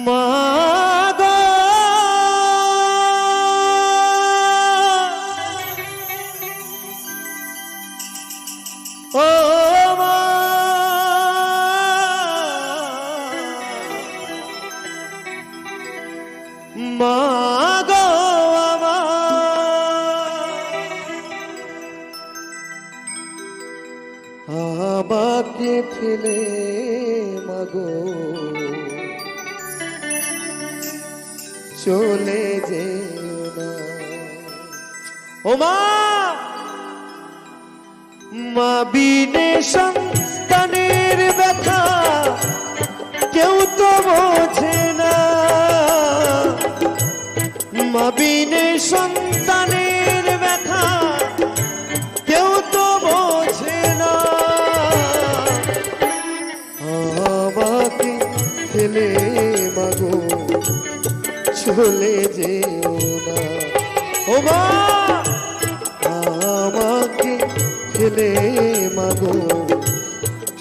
মাগো ও মা, মাগো আমাকে ফেলে মাগো চলে যেও না। ও মা, মা বিনে সন্তানের ব্যথা কেউ তো বোঝে না। মা বিনে সন্তানের ব্যথা কেউ তো বোঝে না। আমাকে ফেলে মাগো চলে যেও না। ও মা, আমাকে ফেলে মাগো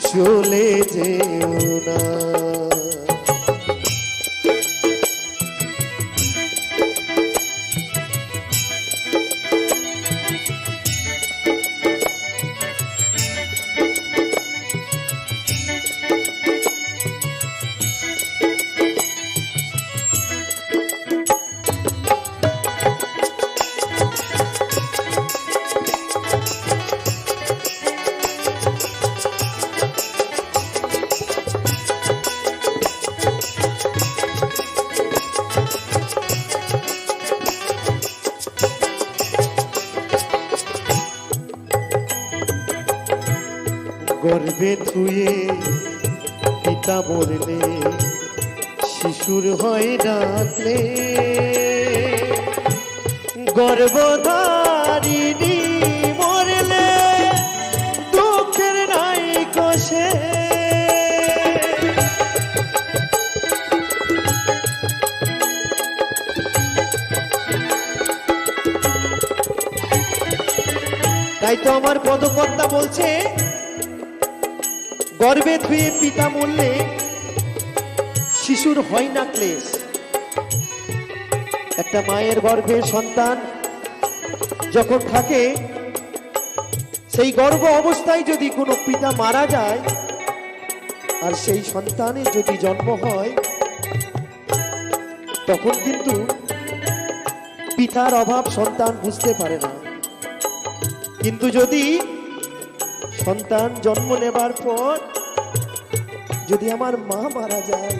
চলে যেও না। গর্ভে থুয়ে পিতা মরলে শিশুর হয় ডাকলে, গর্ভধারিণী মরলে দুঃখের নাই কষে। তাই তো আমার পদকর্তা বলছে, গর্ভে ধুয়ে পিতা মরলে শিশুর হয় না ক্লেশ। একটা মায়ের গর্ভে সন্তান যখন থাকে, সেই গর্ভ অবস্থায় যদি কোনো পিতা মারা যায় আর সেই সন্তানের যদি জন্ম হয়, তখন কিন্তু পিতার অভাব সন্তান বুঝতে পারে না। কিন্তু যদি সন্তান জন্ম নেবার পর যদি আমার মা মারা যায়,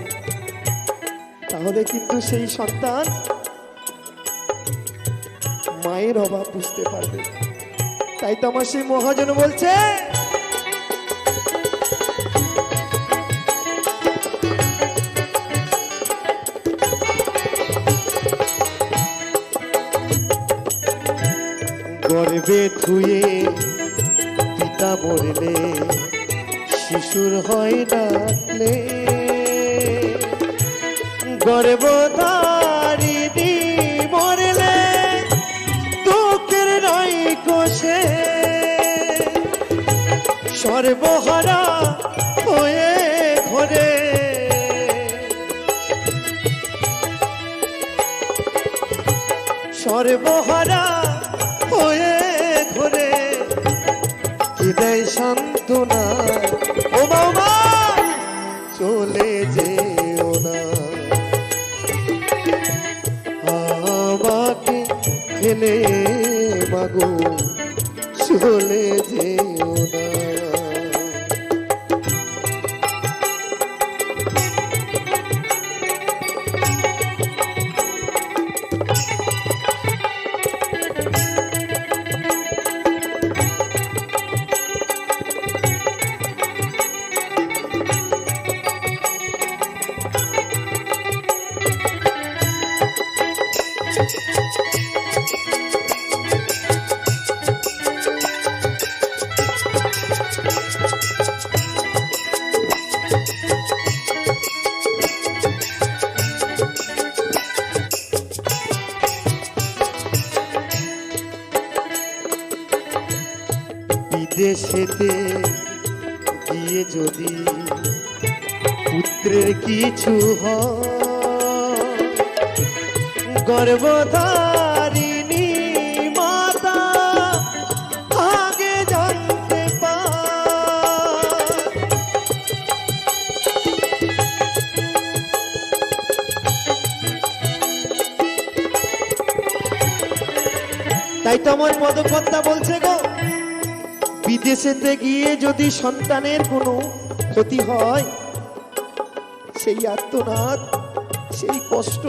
তাহলে কিন্তু সেই সন্তান মায়ের অভাব বুঝতে পারবে। তাই তো আমার সেই মহাজন বলছে, গর্ভে ধুয়ে পিতা মরলে শিশুর হয় ডাকলে, গর্ভধারিণী মরলে দুঃখের নাই কষে। সর্বহারা হয়ে ঘরে সর্বহারা হয়ে ঘরে কি দেয় সান্ত্বনা। ও বাবা চলে যেও না, আমাকে ফেলে মাগো চলে যেও না। বিদেশেতে গিয়ে যদি পুত্রের কিছু হয়, গর্ভধারিণী মাতা আগে জানতে পায়। তাই তো আমার পদকর্তা বলছে গো, বিদেশেতে গিয়ে যদি সন্তানের কোনো ক্ষতি হয়, সেই আর্তনাদ, সেই কষ্ট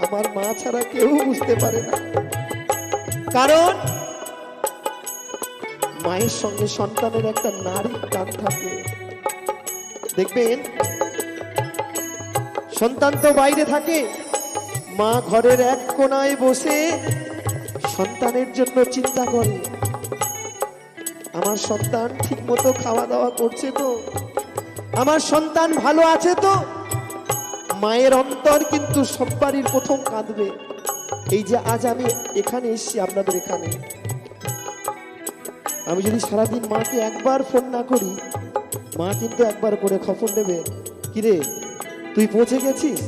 আমার মা ছাড়া কেউ বুঝতে পারে না। কারণ মায়ের সঙ্গে সন্তানের একটা নারীর টান থাকে। দেখবেন সন্তান তো বাইরে থাকে, মা ঘরের এক কোনায় বসে সন্তানের জন্য চিন্তা করে, আমার সন্তান ঠিক মতো খাওয়া দাওয়া করছে তো, আমার সন্তান ভালো আছে তো। মায়ের অন্তর কিন্তু সব বাড়ির প্রথম কাঁদবে। এই যে আজ আমি এখানে এসেছি আপনাদের এখানে, আমি যদি সারাদিন মাকে একবার ফোন না করি, মা কিন্তু একবার করে খবর নেবে, কিরে তুই পৌঁছে গেছিস?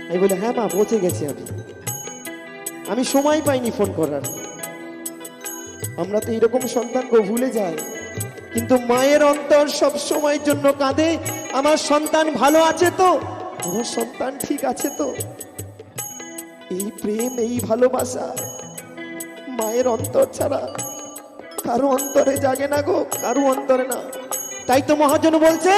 আমি বলি হ্যাঁ মা পৌঁছে গেছি, আমি সময় পাইনি ফোন করার। আমরা তো এরকম সন্তানকে ভুলে যাই, কিন্তু মায়ের অন্তর সব সময়ের জন্য কাঁদে, আমার সন্তান ভালো আছে তো, আমার সন্তান ঠিক আছে তো। এই প্রেম, এই ভালোবাসা মায়ের অন্তর ছাড়া কারো অন্তরে জাগে না গো, কারো অন্তরে না। তাই তো মহাজন বলছে,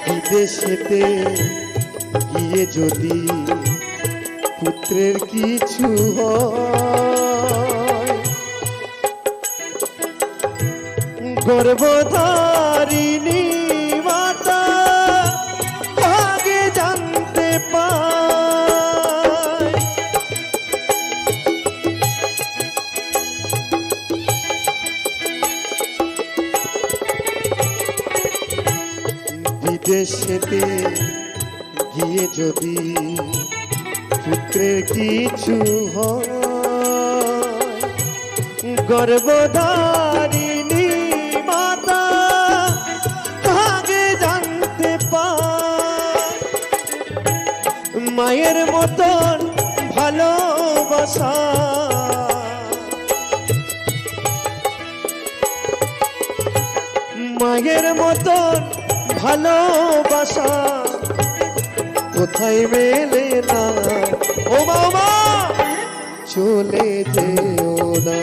বিদেশেতে গিয়ে যদি পুত্রের কিছু হয়, গর্ভধারিণী মাতা আগে জানতে পায়। বিদেশেতে গিয়ে যদি পুত্রের কিছু হয়, গর্ভধারিণী মাতা আগে জানতে পায়। মায়ের মতন ভালোবাসা মায়ের মতন ভালোবাসা কোথায় মেলে না। ও বাবা চলে যেও না,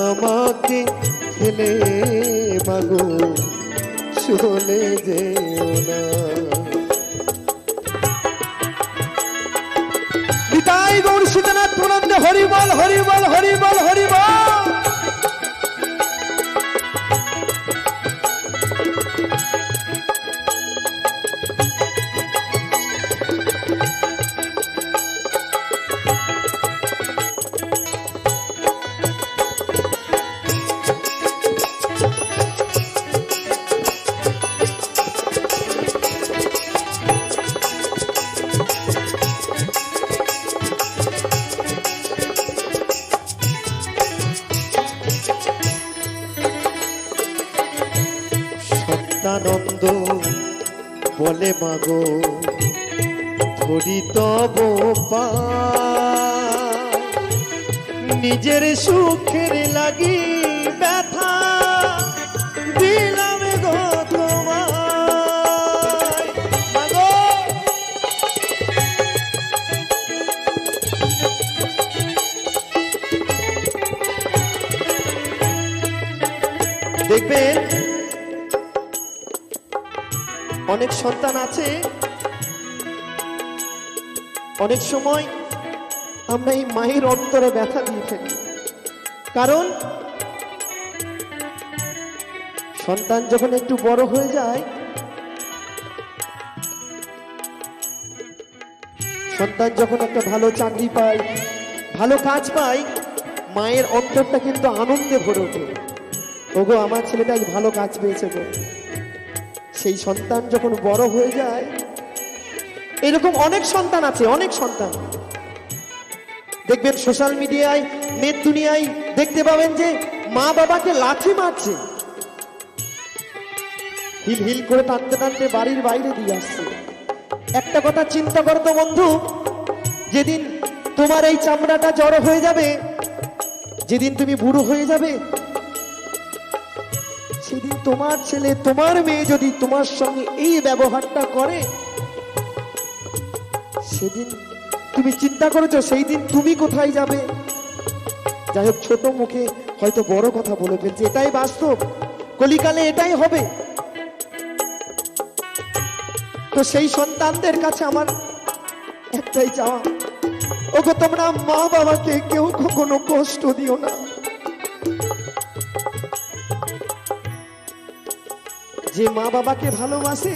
আমাকে ফেলে মাগো চলে যেও না। নিতাই গৌর সীতানাথ প্রণন্দ, হরিবল হরিবল হরিবল হরিবল। সত্যানন্দ বলে মাগো ধরি তব পায়, নিজের সুখের লাগি ব্যথা দিলাম গো তোমায়। মাগো দেখবেন অনেক সন্তান আছে, অনেক সময় আমরা এই মায়ের অন্তরে ব্যথা দিয়ে ফেলি। কারণ সন্তান যখন একটু বড় হয়ে যায়, সন্তান যখন একটা ভালো চাকরি পায়, ভালো কাজ পায়, মায়ের অন্তরটা কিন্তু আনন্দে ভরে ওঠে। ওগো আমার ছেলেটা ভালো কাজ পেয়েছে গো, সেই সন্তান যখন বড় হয়ে যায়, এরকম অনেক সন্তান আছে, অনেক সন্তান দেখবেন সোশ্যাল মিডিয়ায়, নেট দুনিয়ায় দেখতে পাবেন যে মা বাবাকে লাথি মারছে, হিল হিল করে টানতে টানতে বাড়ির বাইরে দিয়ে আসছে। একটা কথা চিন্তা করো তো বন্ধু, যেদিন তোমার এই চামড়াটা জড়ো হয়ে যাবে, যেদিন তুমি বুড়ো হয়ে যাবে, সেদিন তোমার ছেলে তোমার মেয়ে যদি তোমার সঙ্গে এই ব্যবহারটা করে, সেদিন তুমি চিন্তা করেছো সেই দিন তুমি কোথায় যাবে? যাই হোক, ছোট মুখে হয়তো বড় কথা বলে ফেলছে, এটাই বাস্তব, কলিকালে এটাই হবে। তো সেই সন্তানদের কাছে আমার একটাই চাওয়া, ওগো তোমরা মা বাবাকে কেউ কখনো কষ্ট দিও না। যে মা বাবাকে ভালোবাসে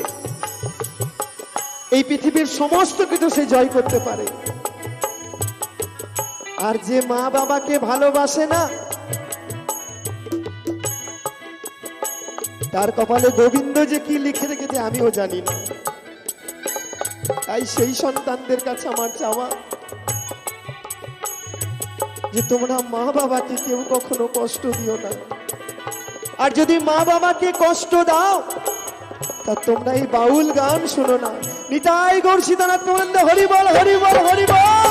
এই পৃথিবীর সমস্ত কিছু সে জয় করতে পারে, আর যে মা বাবাকে ভালোবাসে না তার কপালে গোবিন্দ যে কি লিখে রেখেছে আমিও জানি না। তাই সেই সন্তানদের কাছে আমার চাওয়া যে তোমরা মা বাবাকে কেউ কখনো কষ্ট দিও না, আর যদি মা বাবাকে কষ্ট দাও তা তোমরা এই বাউল গান শোনো না। নিতাই গৌর সীতানাথ প্রবন্ধ, হরি বল হরি বল হরি বল।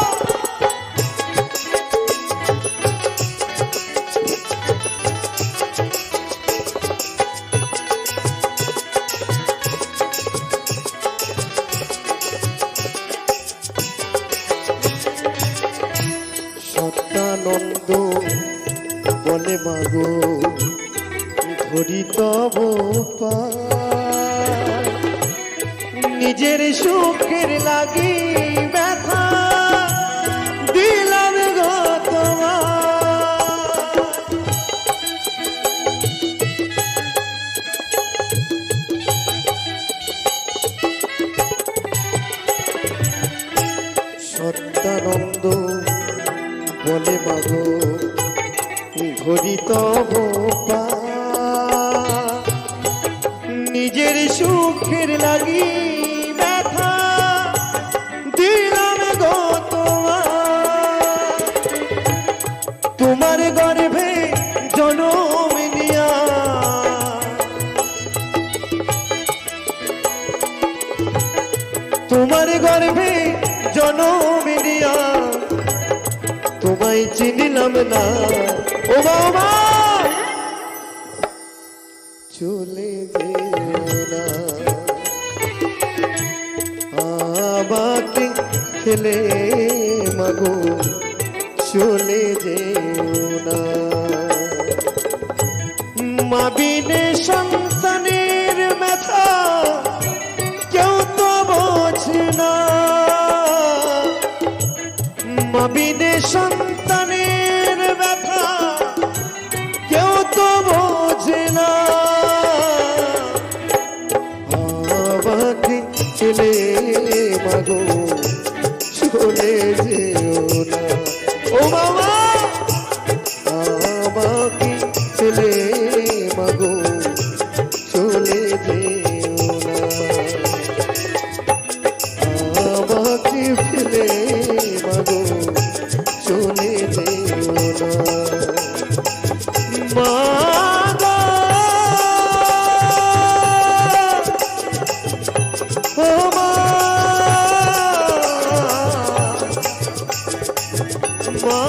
সত্যানন্দ বলে মাগো ধরি তব পায়, নিজের সুখের লাগি ব্যথা দিলাম গো তোমায়। সত্যানন্দ বলে মাগো ধরি তব পায়, নিজের সুখের লাগি ব্যথা দিলাম গো তোমায়। তোমার গর্ভে জনম নিয়া তোমার গর্ভে জনম নিয়া তোমায় চিনিলাম না ও বাবা, চলে যেও না আমাকে ফেলে মাগো, চলে যেও না। মা বিনে সন্তানের ব্যথা কেউ তো বোঝে না, মা বিনে সন্তানের ব্যথা কেউ তো বোঝে না। আমাকে ছেলে মাগো চলে যেও না ও বাবা, আমাকে ছেলে মাগো চলে যেও না, আমাকে ফেলে মাগো চলে যেও না। মা মা